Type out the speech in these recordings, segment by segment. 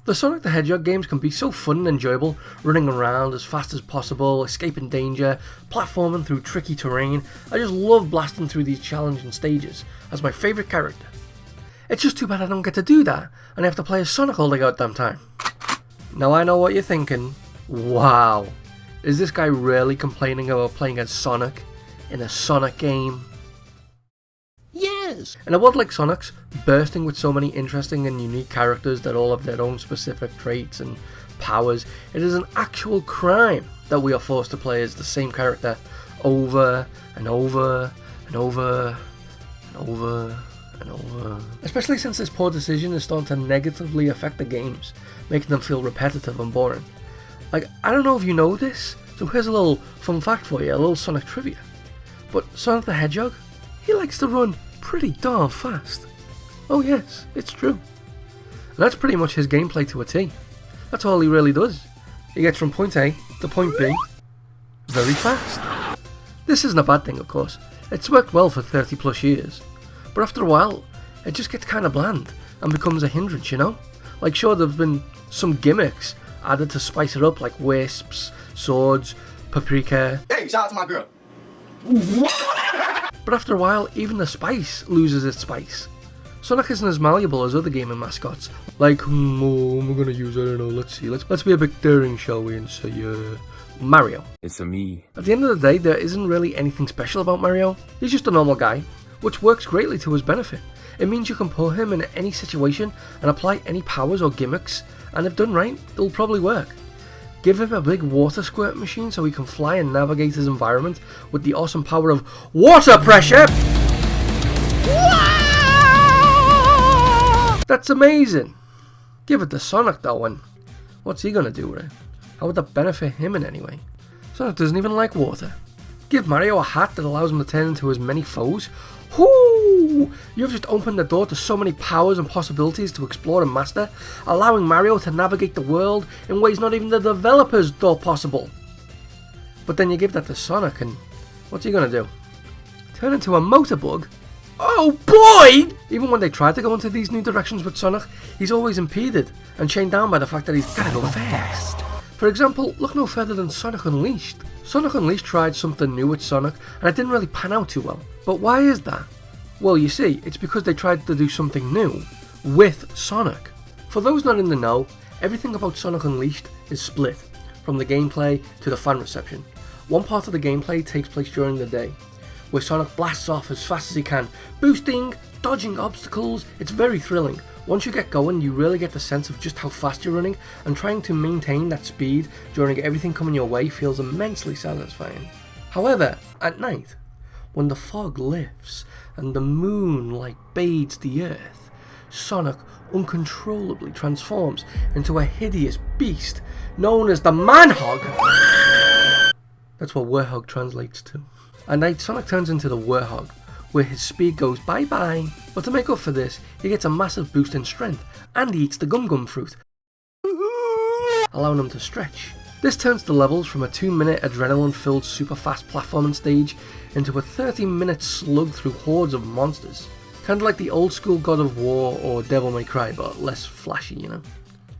The Sonic the Hedgehog games can be so fun and enjoyable, running around as fast as possible, escaping danger, platforming through tricky terrain. I just love blasting through these challenging stages as my favourite character. It's just too bad I don't get to do that and I have to play as Sonic all the goddamn time. Now I know what you're thinking. Wow, is this guy really complaining about playing as Sonic in a Sonic game? Yes! In a world like Sonic's, bursting with so many interesting and unique characters that all have their own specific traits and powers, it is an actual crime that we are forced to play as the same character over and over and over and over and over. Especially since this poor decision is starting to negatively affect the games, making them feel repetitive and boring. Like, I don't know if you know this, so here's a little fun fact for you, a little Sonic trivia. But Sonic the Hedgehog, he likes to run pretty darn fast. Oh yes, it's true. And that's pretty much his gameplay to a T. That's all he really does. He gets from point A to point B very fast. This isn't a bad thing, of course. It's worked well for 30 plus years. But after a while, it just gets kind of bland and becomes a hindrance, you know? Like, sure, there've been some gimmicks added to spice it up, like wisps, swords, paprika. Hey, shout out to my girl. But after a while, even the spice loses its spice. Sonic isn't as malleable as other gaming mascots. Like, oh, we're gonna use, I don't know, let's see, let's be a bit daring, shall we, and say, Mario. It's a me. At the end of the day, there isn't really anything special about Mario. He's just a normal guy, which works greatly to his benefit. It means you can put him in any situation and apply any powers or gimmicks, and if done right, it'll probably work. Give him a big water squirt machine so he can fly and navigate his environment with the awesome power of water pressure. That's amazing. Give it to Sonic though, and what's he gonna do with it? How would that benefit him in any way? Sonic doesn't even like water. Give Mario a hat that allows him to turn into as many foes. Whoo! You've just opened the door to so many powers and possibilities to explore and master, allowing Mario to navigate the world in ways not even the developers thought possible. But then you give that to Sonic and what's he gonna do? Turn into a motorbug? Oh boy! Even when they try to go into these new directions with Sonic, he's always impeded and chained down by the fact that he's gotta go fast. For example, look no further than Sonic Unleashed. Sonic Unleashed tried something new with Sonic and it didn't really pan out too well. But why is that? Well, you see, it's because they tried to do something new with Sonic. For those not in the know, everything about Sonic Unleashed is split, from the gameplay to the fan reception. One part of the gameplay takes place during the day, where Sonic blasts off as fast as he can, boosting, dodging obstacles. It's very thrilling. Once you get going, you really get the sense of just how fast you're running, and trying to maintain that speed during everything coming your way feels immensely satisfying. However, at night, when the fog lifts and the moonlight bathes the earth, Sonic uncontrollably transforms into a hideous beast known as the Man-Hog. That's what Werehog translates to. At night, Sonic turns into the Werehog, where his speed goes bye-bye. But to make up for this, he gets a massive boost in strength, and he eats the Gum Gum fruit, allowing him to stretch. This turns the levels from a 2-minute adrenaline-filled super fast platforming stage into a 30-minute slug through hordes of monsters. Kinda like the old school God of War or Devil May Cry, but less flashy, you know.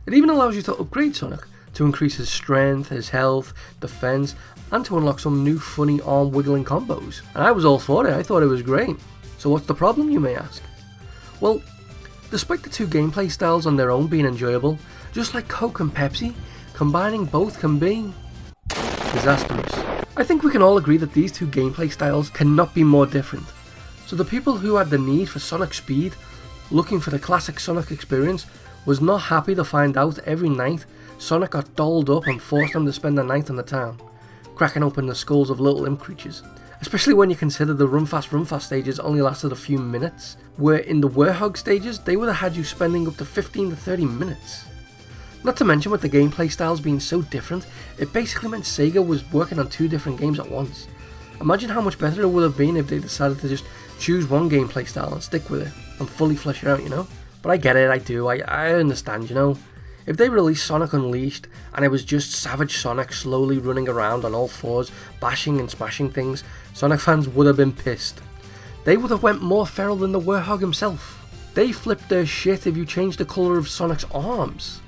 It even allows you to upgrade Sonic to increase his strength, his health, defense, and to unlock some new funny arm wiggling combos. And I was all for it, I thought it was great. So what's the problem, you may ask? Well, despite the two gameplay styles on their own being enjoyable, just like Coke and Pepsi, combining both can be disastrous. I think we can all agree that these two gameplay styles cannot be more different. So the people who had the need for Sonic speed, looking for the classic Sonic experience, was not happy to find out every night Sonic got dolled up and forced them to spend the night in the town, cracking open the skulls of little imp creatures. Especially when you consider the run fast stages only lasted a few minutes, where in the Werehog stages they would have had you spending up to 15 to 30 minutes. Not to mention, with the gameplay styles being so different, it basically meant Sega was working on two different games at once. Imagine how much better it would have been if they decided to just choose one gameplay style and stick with it, and fully flesh it out, you know? But I get it, I understand, you know? If they released Sonic Unleashed, and it was just Savage Sonic slowly running around on all fours, bashing and smashing things, Sonic fans would have been pissed. They would have went more feral than the Werehog himself. They flipped their shit if you changed the colour of Sonic's arms.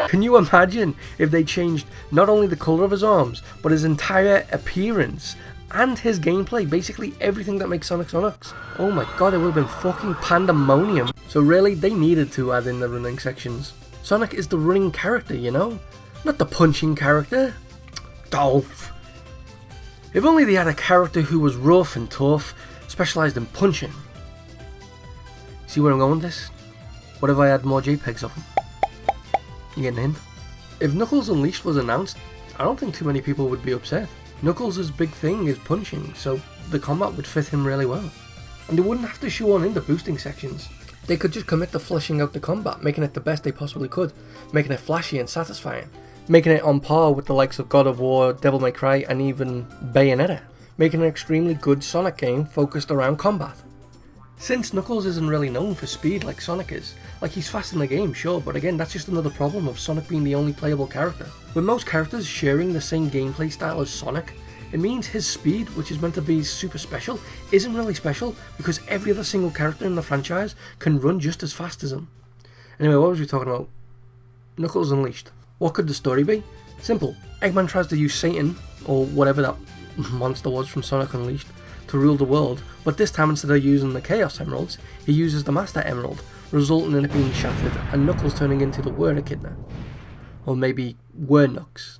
Can you imagine if they changed not only the colour of his arms, but his entire appearance and his gameplay, basically everything that makes Sonic Sonics? Oh my god, it would have been fucking pandemonium. So really, they needed to add in the running sections. Sonic is the running character, you know? Not the punching character. Dolph. If only they had a character who was rough and tough, specialised in punching. See where I'm going with this? What if I had more JPEGs of him? You getting a hint? If Knuckles Unleashed was announced, I don't think too many people would be upset. Knuckles' big thing is punching, so the combat would fit him really well. And they wouldn't have to shoehorn in the boosting sections. They could just commit to fleshing out the combat, making it the best they possibly could, making it flashy and satisfying, making it on par with the likes of God of War, Devil May Cry, and even Bayonetta, making an extremely good Sonic game focused around combat. Since Knuckles isn't really known for speed like Sonic is, like he's fast in the game, sure, but again that's just another problem of Sonic being the only playable character. With most characters sharing the same gameplay style as Sonic, it means his speed, which is meant to be super special, isn't really special because every other single character in the franchise can run just as fast as him. Anyway, what was we talking about? Knuckles Unleashed. What could the story be? Simple. Eggman tries to use Satan, or whatever that monster was from Sonic Unleashed, to rule the world, but this time instead of using the Chaos Emeralds, he uses the Master Emerald, resulting in it being shattered and Knuckles turning into the Were Echidna. Or maybe Wernux.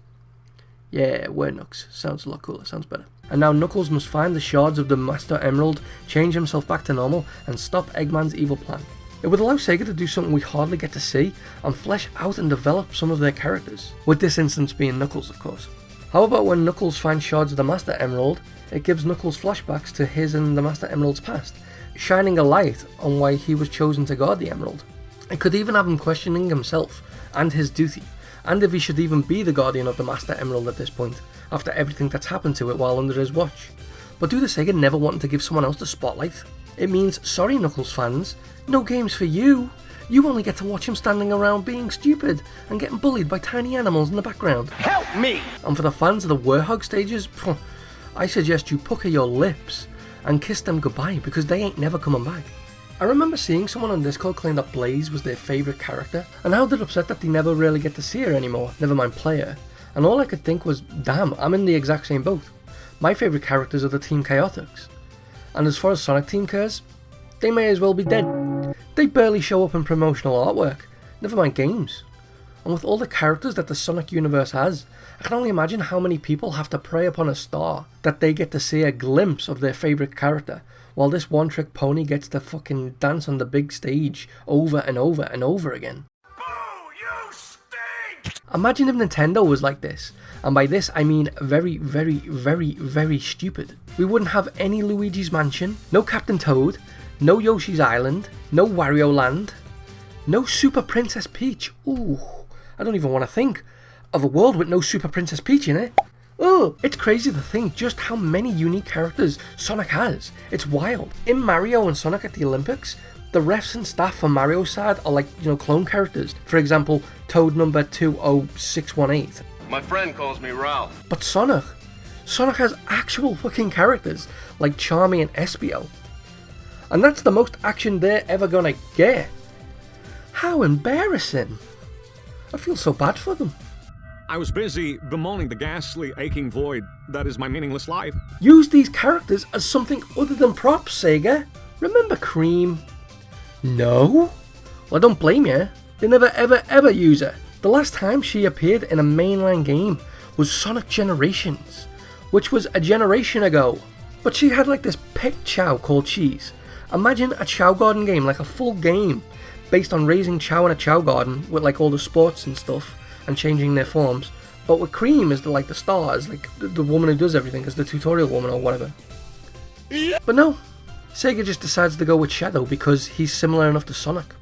Yeah, Wernux. Sounds a lot cooler, sounds better. And now Knuckles must find the shards of the Master Emerald, change himself back to normal, and stop Eggman's evil plan. It would allow Sega to do something we hardly get to see, and flesh out and develop some of their characters. With this instance being Knuckles, of course. How about when Knuckles finds shards of the Master Emerald, it gives Knuckles flashbacks to his and the Master Emerald's past, shining a light on why he was chosen to guard the Emerald. It could even have him questioning himself and his duty, and if he should even be the guardian of the Master Emerald at this point, after everything that's happened to it while under his watch. But due to Sega never wanting to give someone else the spotlight, it means, sorry Knuckles fans, no games for you. You only get to watch him standing around being stupid and getting bullied by tiny animals in the background. Help me! And for the fans of the Warhog stages, I suggest you pucker your lips and kiss them goodbye because they ain't never coming back. I remember seeing someone on Discord claim that Blaze was their favourite character, and how they're upset that they never really get to see her anymore, never mind play her. And all I could think was, damn, I'm in the exact same boat. My favourite characters are the Team Chaotix. And as far as Sonic Team cares, they may as well be dead. They barely show up in promotional artwork, never mind games. And with all the characters that the Sonic universe has, I can only imagine how many people have to pray upon a star that they get to see a glimpse of their favourite character, while this one-trick pony gets to fucking dance on the big stage over and over and over again. Boo! You stink! Imagine if Nintendo was like this, and by this I mean very, very, very, very stupid. We wouldn't have any Luigi's Mansion, no Captain Toad, no Yoshi's Island, no Wario Land, no Super Princess Peach. Ooh, I don't even want to think of a world with no Super Princess Peach in it. Oh, it's crazy to think just how many unique characters Sonic has. It's wild. In Mario and Sonic at the Olympics, the refs and staff for Mario's side are like, clone characters. For example, Toad number 20618. My friend calls me Ralph. But Sonic has actual fucking characters like Charmy and Espio. And that's the most action they're ever gonna get. How embarrassing. I feel so bad for them. I was busy bemoaning the ghastly, aching void that is my meaningless life. Use these characters as something other than props, Sega. Remember Cream? No? Well, I don't blame you. They never ever use her. The last time she appeared in a mainline game was Sonic Generations, which was a generation ago. But she had like this pet chow called Cheese. Imagine a Chow Garden game, like a full game, based on raising Chow in a Chow Garden with like all the sports and stuff and changing their forms. But with Cream as the stars, like the woman who does everything as the tutorial woman or whatever. But no, Sega just decides to go with Shadow because he's similar enough to Sonic,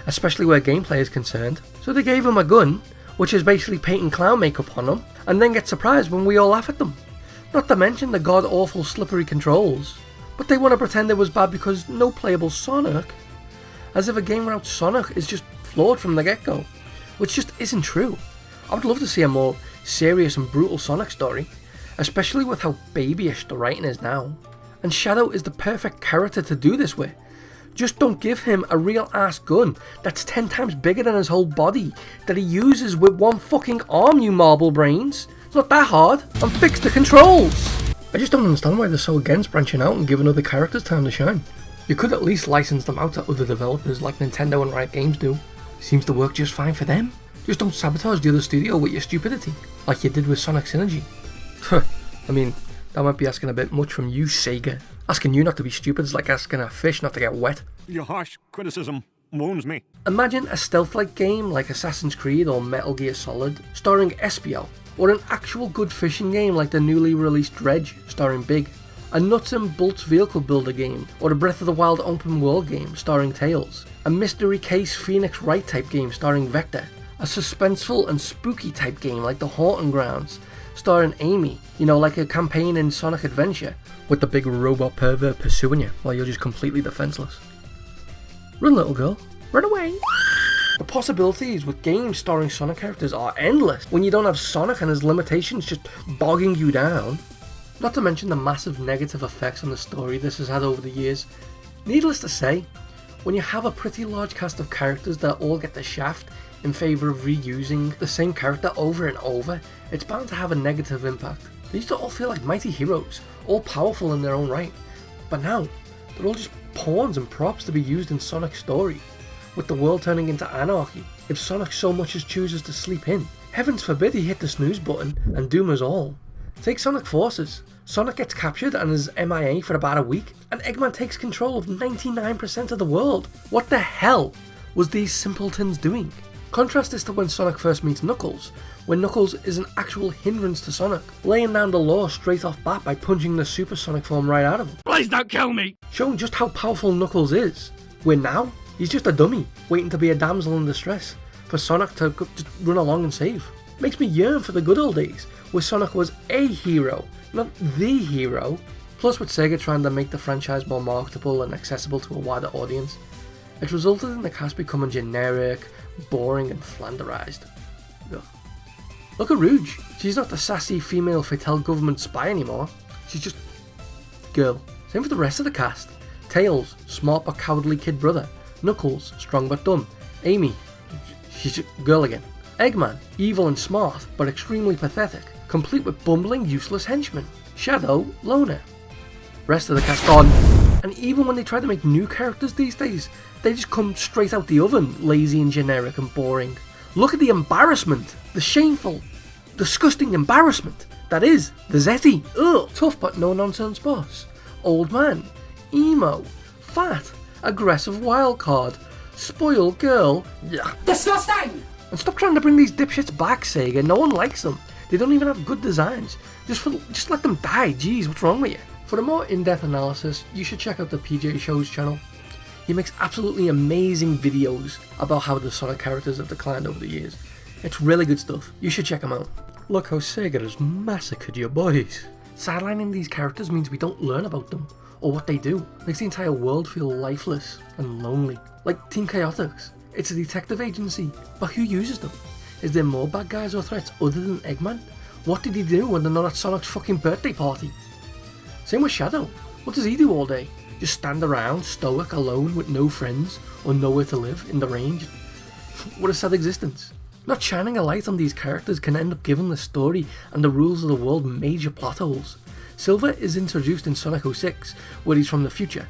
especially where gameplay is concerned. So they gave him a gun, which is basically painting clown makeup on him, and then get surprised when we all laugh at them. Not to mention the god-awful slippery controls. But they want to pretend it was bad because no playable Sonic. As if a game without Sonic is just flawed from the get-go. Which just isn't true. I would love to see a more serious and brutal Sonic story, especially with how babyish the writing is now. And Shadow is the perfect character to do this with. Just don't give him a real ass gun that's 10 times bigger than his whole body that he uses with one fucking arm, you marble brains. It's not that hard. And fix the controls. I just don't understand why they're so against branching out and giving other characters time to shine. You could at least license them out to other developers like Nintendo and Riot Games do. Seems to work just fine for them. Just don't sabotage the other studio with your stupidity, like you did with Sonic Synergy. I mean, that might be asking a bit much from you, Sega. Asking you not to be stupid is like asking a fish not to get wet. Your harsh criticism wounds me. Imagine a stealth-like game like Assassin's Creed or Metal Gear Solid, starring Espio, or an actual good fishing game like the newly released Dredge, starring Big, a nuts and bolts vehicle builder game, or a Breath of the Wild open world game starring Tails, a Mystery Case Phoenix Wright type game starring Vector, a suspenseful and spooky type game like The Haunting Grounds, starring Amy, you know, like a campaign in Sonic Adventure, with the big robot pervert pursuing you while you're just completely defenseless. Run, little girl, run away! The possibilities with games starring Sonic characters are endless when you don't have Sonic and his limitations just bogging you down. Not to mention the massive negative effects on the story this has had over the years. Needless to say, when you have a pretty large cast of characters that all get the shaft in favour of reusing the same character over and over, it's bound to have a negative impact. They used to all feel like mighty heroes, all powerful in their own right, but now they're all just pawns and props to be used in Sonic's story, with the world turning into anarchy if Sonic so much as chooses to sleep in. Heavens forbid he hit the snooze button and doom us all. Take Sonic Forces. Sonic gets captured and is MIA for about a week, and Eggman takes control of 99% of the world. What the hell was these simpletons doing? Contrast this to when Sonic first meets Knuckles, when Knuckles is an actual hindrance to Sonic, laying down the law straight off bat by punching the Super Sonic form right out of him. Please don't kill me! Showing just how powerful Knuckles is. Where now, he's just a dummy, waiting to be a damsel in distress, for Sonic to just run along and save. Makes me yearn for the good old days, where Sonic was a hero, not the hero. Plus with Sega trying to make the franchise more marketable and accessible to a wider audience, it resulted in the cast becoming generic, boring and flanderized. Ugh. Look at Rouge, she's not the sassy female Fatale government spy anymore, she's just girl. Same for the rest of the cast. Tails, smart but cowardly kid brother. Knuckles, strong but dumb. Amy, she's just girl again. Eggman, evil and smart but extremely pathetic, complete with bumbling useless henchmen. Shadow, loner. Rest of the cast gone. And even when they try to make new characters these days, they just come straight out the oven, lazy and generic and boring. Look at the embarrassment, the shameful, disgusting embarrassment that is the Zeti. Ugh, tough but no nonsense boss. Old man, emo, fat, aggressive wildcard, spoiled girl. Yuck. Disgusting! And stop trying to bring these dipshits back, Sega. No one likes them. They don't even have good designs. Just let them die. Jeez, what's wrong with you? For a more in-depth analysis, you should check out the PJ Show's channel. He makes absolutely amazing videos about how the Sonic characters have declined over the years. It's really good stuff. You should check him out. Look how Sega has massacred your boys. Sidelining these characters means we don't learn about them, or what they do. Makes the entire world feel lifeless and lonely. Like Team Chaotix. It's a detective agency, but who uses them? Is there more bad guys or threats other than Eggman? What did he do when they're not at Sonic's fucking birthday party? Same with Shadow. What does he do all day? Just stand around, stoic, alone, with no friends, or nowhere to live, in the range? What a sad existence. Not shining a light on these characters can end up giving the story and the rules of the world major plot holes. Silver is introduced in Sonic 06, where he's from the future,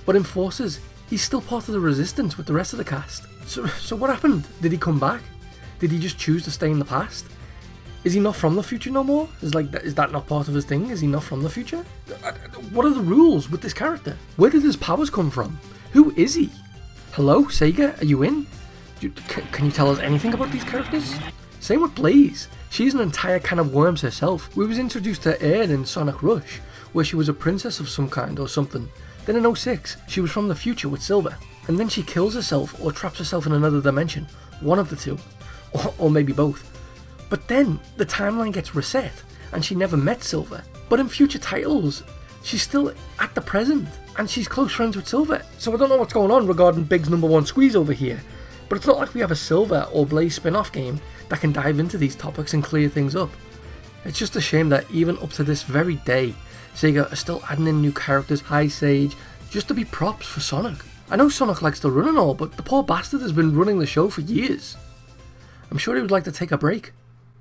but in Forces, he's still part of the Resistance with the rest of the cast. So what happened? Did he come back? Did he just choose to stay in the past? Is he not from the future no more? Is that not part of his thing? Is he not from the future? What are the rules with this character? Where did his powers come from? Who is he? Hello, Sega? Are you in? Can you tell us anything about these characters? Same with Blaze. She's an entire can of worms herself. We was introduced to Air in Sonic Rush, where she was a princess of some kind or something. Then in 06, she was from the future with Silver. And then she kills herself or traps herself in another dimension. One of the two. Or maybe both. But then the timeline gets reset and she never met Silver. But in future titles, she's still at the present and she's close friends with Silver. So I don't know what's going on regarding Big's #1 squeeze over here. But it's not like we have a Silver or Blaze spin-off game that can dive into these topics and clear things up. It's just a shame that even up to this very day, Sega are still adding in new characters, High Sage, just to be props for Sonic. I know Sonic likes to run and all, but the poor bastard has been running the show for years. I'm sure he would like to take a break.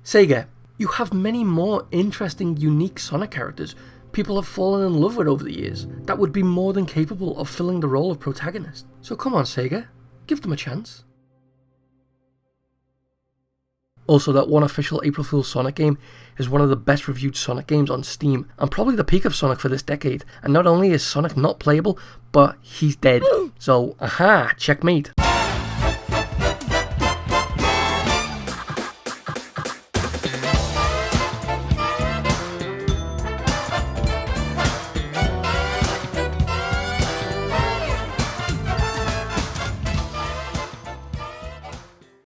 Sega, you have many more interesting, unique Sonic characters people have fallen in love with over the years that would be more than capable of filling the role of protagonist. So come on, Sega, give them a chance. Also, that one official April Fool's Sonic game is one of the best reviewed Sonic games on Steam, and probably the peak of Sonic for this decade. And not only is Sonic not playable, but he's dead. So, aha, checkmate.